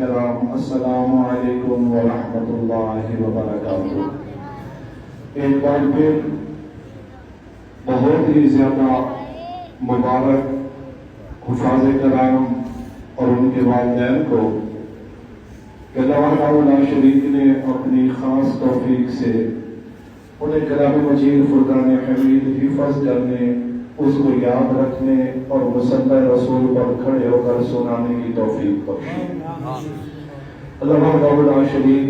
کرام، السلام علیکم ورحمۃ اللہ وبرکاتہ۔ ایک بار پھر بہت ہی زیادہ مبارک حفاظ کرام اور ان کے والدین کو کہ اللہ لا شریک نے اپنی خاص توفیق سے انہیں کلام مجید فرقان حمید حفظ کرنے، اس کو یاد رکھنے اور مصلی رسول پر کھڑے ہو کر سنانے کی توفیق بخشی۔ اللہ لا شریک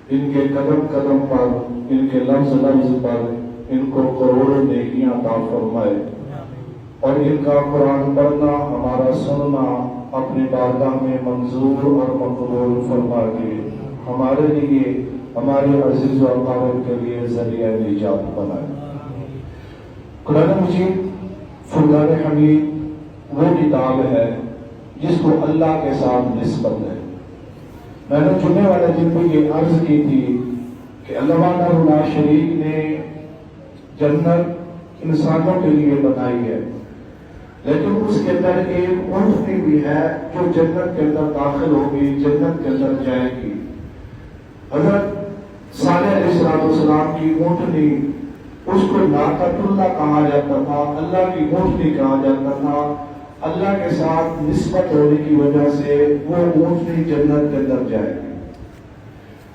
ان کے قدم قدم پر، ان کے لفظ لفظ پر ان کو کروڑوں نیکیاں عطا فرمائے، اور ان کا قرآن پڑھنا، ہمارا سننا اپنی بارگاہ میں منظور اور مقبول فرما کے ہمارے لیے، ہمارے عزیز و اقارب کے لیے ذریعہ نجات بنائے۔ قرآن مجید فرقان حمید وہ کتاب ہے جس کو اللہ کے ساتھ نسبت ہے۔ میں نے چننے والے دن کو یہ عرض کی تھی کہ اللہ لا شریک نے جنت انسانوں کے لیے بنائی ہے، لیکن اس کے اندر ایک اونٹنی بھی ہے جو جنت کے اندر داخل ہوگی، جنت کے اندر جائے گی۔ حضرت صالح علیہ السلام کی اونٹنی، اس کو ناقۃ اللہ کہا جاتا تھا، اللہ کی اونٹنی کہا جاتا تھا۔ اللہ کے ساتھ نسبت ہونے کی وجہ سے وہ اونٹنی جنت کے اندر جائے گی۔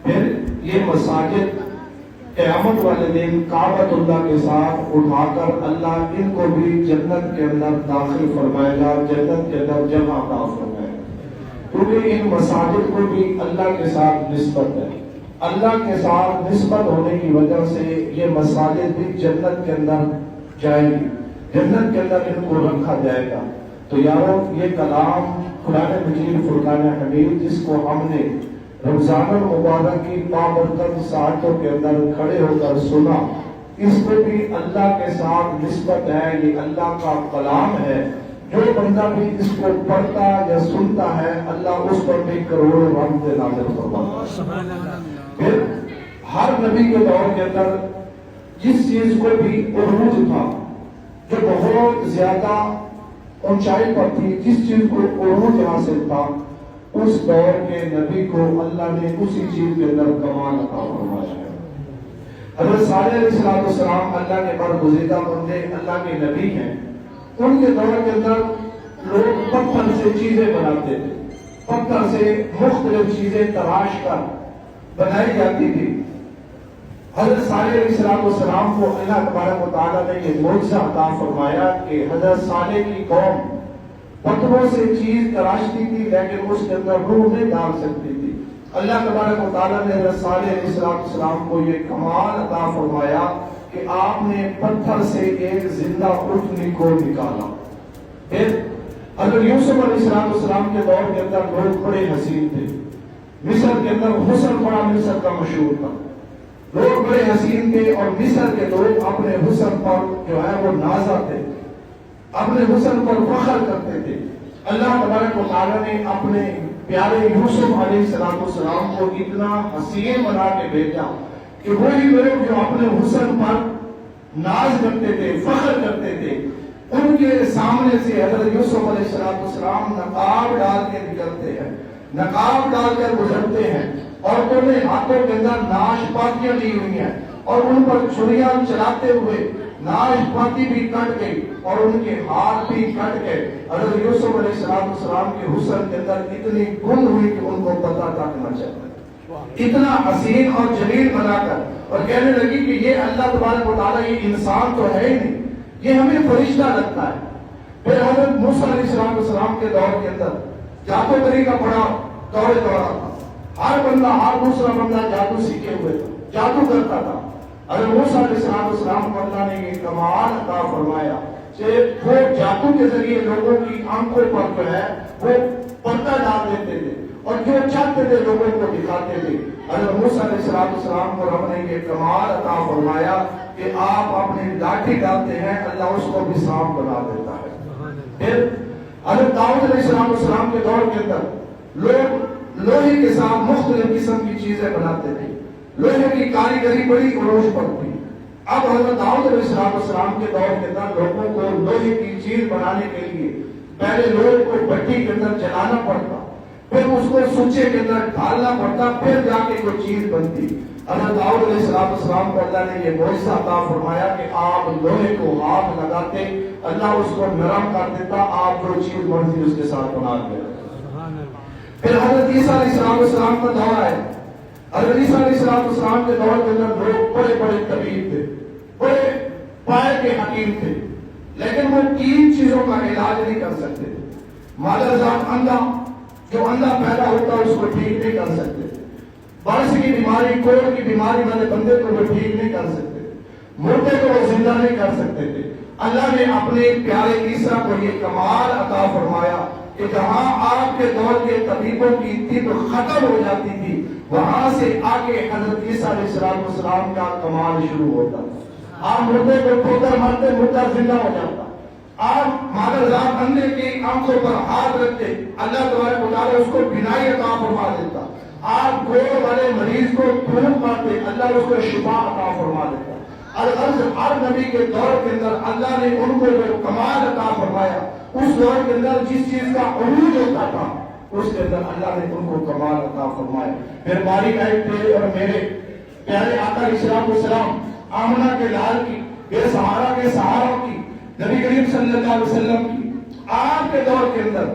پھر یہ مساجد قیامت والے دن کعبۃ اللہ کے ساتھ اٹھا کر اللہ ان کو بھی جنت کے اندر داخل فرمائے گا، جنت کے اندر جگہ عطا فرمائے گا، کیونکہ ان مساجد کو بھی اللہ کے ساتھ نسبت ہے۔ اللہ کے ساتھ نسبت ہونے کی وجہ سے یہ مساجد بھی جنت کے اندر جائیں گی، جنت کے اندر ان کو رکھا جائے گا۔ تو یارو، یہ کلام قرآن مجید فرقان حمید جس کو ہم نے رمضان المبارک کی بابرکت ساعتوں کے اندر کھڑے ہو کر سنا، اس کو بھی اللہ کے ساتھ نسبت ہے، یہ اللہ کا کلام ہے۔ جو بندہ بھی اس کو پڑھتا یا سنتا ہے، اللہ اس پر بھی کروڑوں رحمت نازل فرماتا ہے۔ پھر ہر نبی کے دور کے اندر جس چیز کو بھی عروج تھا، جو بہت زیادہ اونچائی پر تھی، جس چیز کو عروج حاصل تھا، اس دور کے نبی کو اللہ نے اسی چیز کے اندر کمال عطا فرمایا ہے۔ حضرت صالح علیہ السلام اللہ کے برگزیدہ بندے، اللہ کے نبی ہیں۔ ان کے دور کے اندر لوگ پتھر سے چیزیں بناتے تھے، پتھر سے مختلف چیزیں تراش کر بنائی جاتی تھی۔ حضرت صالح علیہ السلام کو اللہ تبارک و تعالیٰ نے یہ معجزہ عطا فرمایا کہ حضرت صالح کی قوم پتھروں سے چیز تراشتی تھی، لیکن اس کے اندر روح نہیں ڈال سکتی تھی۔ اللہ تبارک و تعالیٰ نے حضرت صالح علیہ السلام کو یہ کمال عطا فرمایا کہ آپ نے پتھر سے ایک زندہ اونٹنی کو نکالا۔ پھر حضرت یوسف علیہ السلام کے دور کے اندر لوگ بڑے حسین تھے، مصر کے اندر حسن بڑا مصر کا مشہور تھا، لوگ بڑے حسین تھے، اور مصر کے لوگ اپنے حسن پر جو ہے وہ نازا تھے، اپنے حسن پر فخر کرتے تھے۔ اللہ تبارک و تعالیٰ نے اپنے پیارے یوسف علیہ السلام کو اتنا حسین بنا کے بھیجا کہ وہی لوگ جو اپنے حسن پر ناز کرتے تھے، فخر کرتے تھے، ان کے سامنے سے حضرت یوسف علیہ السلام نقاب ڈال کے نکلتے ہیں، نقاب ڈال کر گزرتے ہیں، اور انہوں نے ہاتھوں کے اندر ناشپاتیاں لی ہوئی ہیں، اور ان پر چھریاں چلاتے ہوئے ناشپاتی بھی کٹ گئی اور ان کے ہاتھ بھی کٹ گئے۔ حضرت یوسف علیہ السلام کے حسن کے اندر اتنی گن ہوئی کہ ان کو پتہ تک نہ چلا، اتنا حسین اور جمیل بنا کر، اور کہنے لگی کہ یہ اللہ تبارک و تعالیٰ یہ انسان تو ہے ہی نہیں، یہ ہمیں فرشتہ لگتا ہے۔ پھر حضرت موسیٰ علیہ السلام کے دور کے اندر جادو گری کا بڑا دور تھا، ہر بندہ، ہر دوسرا بندہ جادو سیکھے ہوئے تھا، جادو کرتا تھا۔ حضرت موسیٰ علیہ السلام کو اللہ نے یہ کمال عطا فرمایا کہ وہ جادو کے ذریعے لوگوں کی آنکھوں پر جو ہے وہ پردہ ڈال دیتے تھے، اور جو چاہتے تھے لوگوں کو دکھاتے تھے۔ حضرت موسیٰ علیہ السلام کو رب نے یہ کمال عطا فرمایا کہ آپ اپنی لاٹھی ڈالتے ہیں، اللہ اس کو بھی سانپ بنا دیتا ہے۔ پھر حضرت داؤد علیہ السلام کے دور کے اندر لوگ لوہے کے ساتھ مختلف قسم کی چیزیں بناتے تھے، لوہے کی کاریگری بڑی عروج پر تھی۔ اب حضرت داؤد علیہ السلام کے دور کے اندر لوگوں کو لوہے کی چیز بنانے کے لیے پہلے لوگوں کو بھٹی کے اندر جلانا پڑتا، پھر اس کو سوچے کے اندر ڈالنا پڑتا، پھر جا کے کوئی چیز بنتی۔ حضرت داؤد علیہ السلام کو اللہ نے یہ معجزہ عطا فرمایا کہ آپ لوہے کو ہاتھ لگاتے اللہ اس کو نرم کر دیتا، آپ جو چیز مرضی اس کے ساتھ بنا دیتا۔ پھر حضرت عیسیٰ علیہ السلام کا دور ہے۔ حضرت عیسیٰ علیہ السلام کے دور کے اندر لوگ بڑے بڑے طبیب تھے، بڑے پائے کے حکیم تھے، لیکن وہ 3 چیزوں کا علاج نہیں کر سکتے۔ مادر ذات اندھا، جو اندھا پیدا ہوتا اس کو ٹھیک نہیں کر سکتے۔ برس کی بیماری، کوڑ کی بیماری والے بندے کو وہ ٹھیک نہیں کر سکتے، مردے کو وہ زندہ نہیں کر سکتے تھے۔ اللہ نے اپنے پیارے عیسیٰ کو یہ کمال عطا فرمایا کہ جہاں آپ کے دور کے طبیبوں کی طب ختم ہو جاتی تھی، وہاں سے آگے حضرت عیسیٰ علیہ السلام کا کمال شروع ہوتا تھا۔ آپ مردے کو ٹھوکر مارتے، مردہ زندہ ہو جاتا۔ آپ مادر ذات اندھے کی آنکھوں پر ہاتھ رکھتے، اللہ تبارک و تعالیٰ اس کو بینائی عطا فرما دیتا۔ آپ گوڑ والے مریض کو پھونک مارتے، اللہ اس کو شفا عطا فرما دیتا۔ الغرض ہر نبی کے دور کے اندر اللہ نے ان کو جو کمال عطا فرمایا، اس دور کے اندر جس چیز کا عروج ہوتا تھا اس کے اندر اللہ نے ان کو کمال عطا فرمایا۔ پھر باری نائب تیرے اور میرے پیارے آقا علیہ السلام، آمنہ کے لال کی، بے سہارا کے سہارا کی، نبی کریم صلی اللہ علیہ وسلم کی، آپ کے دور کے اندر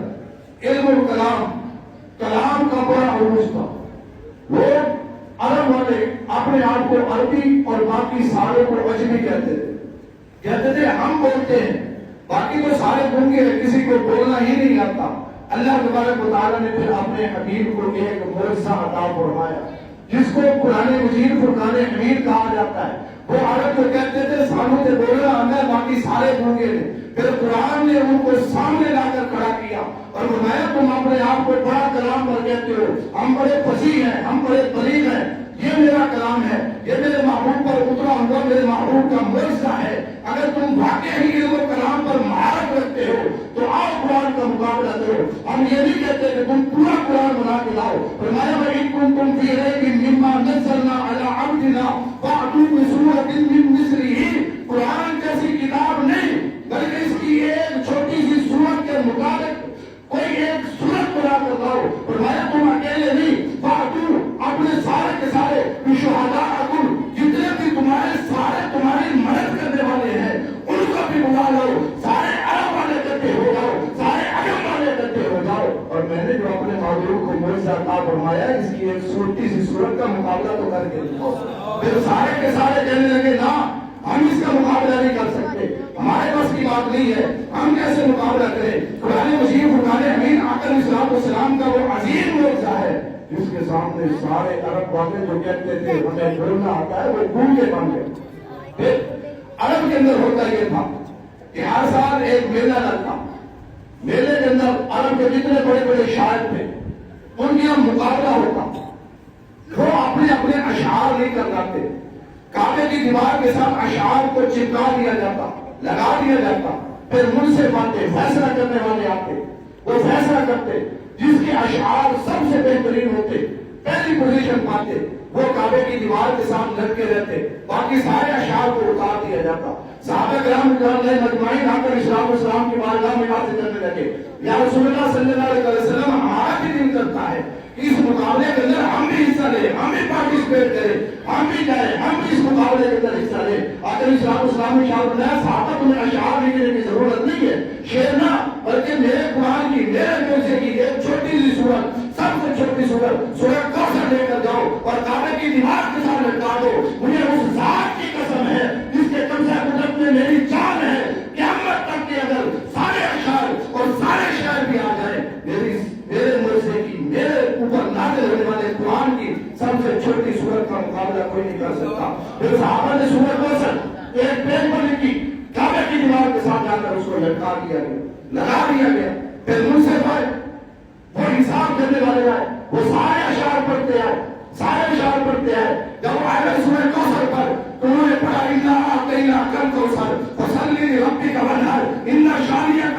علم و کلام کا بڑا عروج تھا۔ وہ عرب والے اپنے آپ کو عربی اور باقی سارے کو عجمی کہتے تھے ہم بولتے ہیں، باقی تو سارے گونگے ہیں، کسی کو بولنا ہی نہیں آتا۔ اللہ تبارک و تعالیٰ نے پھر اپنے حبیب کو ایک معجزہ عطا فرمایا جس کو قرآن مجید فرقان حمید کہا جاتا ہے۔ وہ عرب جو کہتے تھے سامنے سے بولنا آنا ہے، باقی سارے گونگے ہیں، پھر قرآن نے ان کو سامنے لا کر کھڑا کیا اور فرمایا تم اپنے آپ کو بڑا کلام پر کہتے ہو، ہم بڑے فصیح ہیں، ہم بڑے بلیغ ہیں، یہ میرا کلام ہے، یہ میرے محبوب پر اترا ہوا میرے محبوب کا معجزہ ہے۔ اگر تم واقعی علم و کلام پر مہارت رکھتے ہو تو آؤ قرآن کا مقابلہ کرو۔ ہم یہ نہیں کہتے کہ تم پورا قرآن بنا کے لاؤ۔ فرمایا وَإِن كُنتُمْ فِي رَيْبٍ مِّمَّا نَزَّلْنَا عَلَىٰ عَبْدِنَا فَأْتُوا بِسُورَةٍ مِّن مِّثْلِهِ۔ قرآن جیسی کتاب نہیں بلکہ اس کی ایک چھوٹی سی سورت کے مطابق کوئی ایک سورت بنا کر لاؤ۔ فرمایا تم اکیلے نہیں، فَأْتُوا اپنے سارے کے سارے بِشُهَدَائِكُمْ، جتنے بھی تمہاری مدد کرنے والے ہیں ان کو بھی بلا لاؤ، سارے عرب والے اکٹھے ہو جاؤ، سارے عجم والے اکٹھے ہو جاؤ۔ اور میں نے جو اپنے محبوب کو معجزہ عطا فرمایا اس کی ایک چھوٹی سی سورت کا مقابلہ تو کر کے دکھاؤ۔ پھر سارے کے سارے کہنے لگے نا ہم اس کا مقابلہ نہیں کر سکتے، ہمارے پاس کی بات نہیں ہے، ہم کیسے مقابلہ کریں؟ قرآن مجید فرقان حمید آقا علیہ السلام کا وہ عظیم معجزہ ہے جس کے سامنے سارے عرب والے جو کہتے تھے ہمیں بولنا آتا ہے وہ گونگے بن گئے۔ پھر عرب کے اندر ہوتا یہ تھا کہ ہر سال ایک میلہ لگتا، میلے کے اندر عرب کے جتنے بڑے بڑے شاعر تھے ان کا مقابلہ ہوتا۔ وہ اپنے اپنے اشعار نہیں کر لاتے، کعبے کی دیوار کے ساتھ اشعار کو چپکا دیا جاتا، لگا دیا جاتا، پھر منصف آتے، فیصلہ کرنے والے آتے، وہ فیصلہ کرتے، جس کے اشعار سب سے بہترین ہوتے، پہلی پوزیشن پاتے، وہ کعبے کی دیوار کے ساتھ لٹکے رہتے، باقی سارے اشعار کو اتار دیا جاتا۔ صحابہ کرام مجمعین آ کر اسلام کی بارگاہ میں عرض کرنے لگے یا رسول اللہ صلی اللہ علیہ وسلم ہمارا بھی دل کرتا ہے اس مقابلے کے اندر ہم بھی حصہ لیں، ہم بھی پارٹیسپیٹ کریں، ہم بھی جائیں، ہم بھی اس مقابلے کے اندر حصہ لیں۔ آقا اسلام نے شاعر بنایا صحابہ تمہیں اشعار لکھنے کی ضرورت نہیں ہے، شعر نہ بلکہ میرے قرآن کی، میرے معجزے کی ایک چھوٹی سی سورت، سب سے چھوٹی سورت سورہ کوثر لے کر جاؤ اور کعبے کی دیوار کے ساتھ لٹکا دو۔ مجھے اس ذات کی قسم ہے جس کے قبضہ قدرت میں میری جان ہے، قیامت تک کے اگر سارے اشعار اور سارے شاعر بھی آ جائیں میرے معجزے کی، میرے اوپر نازل ہونے والے قرآن کی سب سے چھوٹی سورت کا مقابلہ کوئی نہیں کر سکتا۔ پھر صحابہ نے سورہ کوثر ایک پین پر لکھی، کعبے کی دیوار کے ساتھ جا کر اس کو لٹکا دیا گیا، لگا دیا گیا۔ پھر منصف آئے، وہ انصاف کرنے والے آئے، وہ سارے اشعار پڑھتے آئے، سارے اشعار پڑھتے آئے۔ جب وہ آئے سورہ کوثر پر تو انہوں نے پڑھا اِنَّا أَعْطَيْنَاكَ الْكَوْثَرَ فَصَلِّ لِرَبِّكَ وَانْحَرْ إِنَّ شَانِئَكَ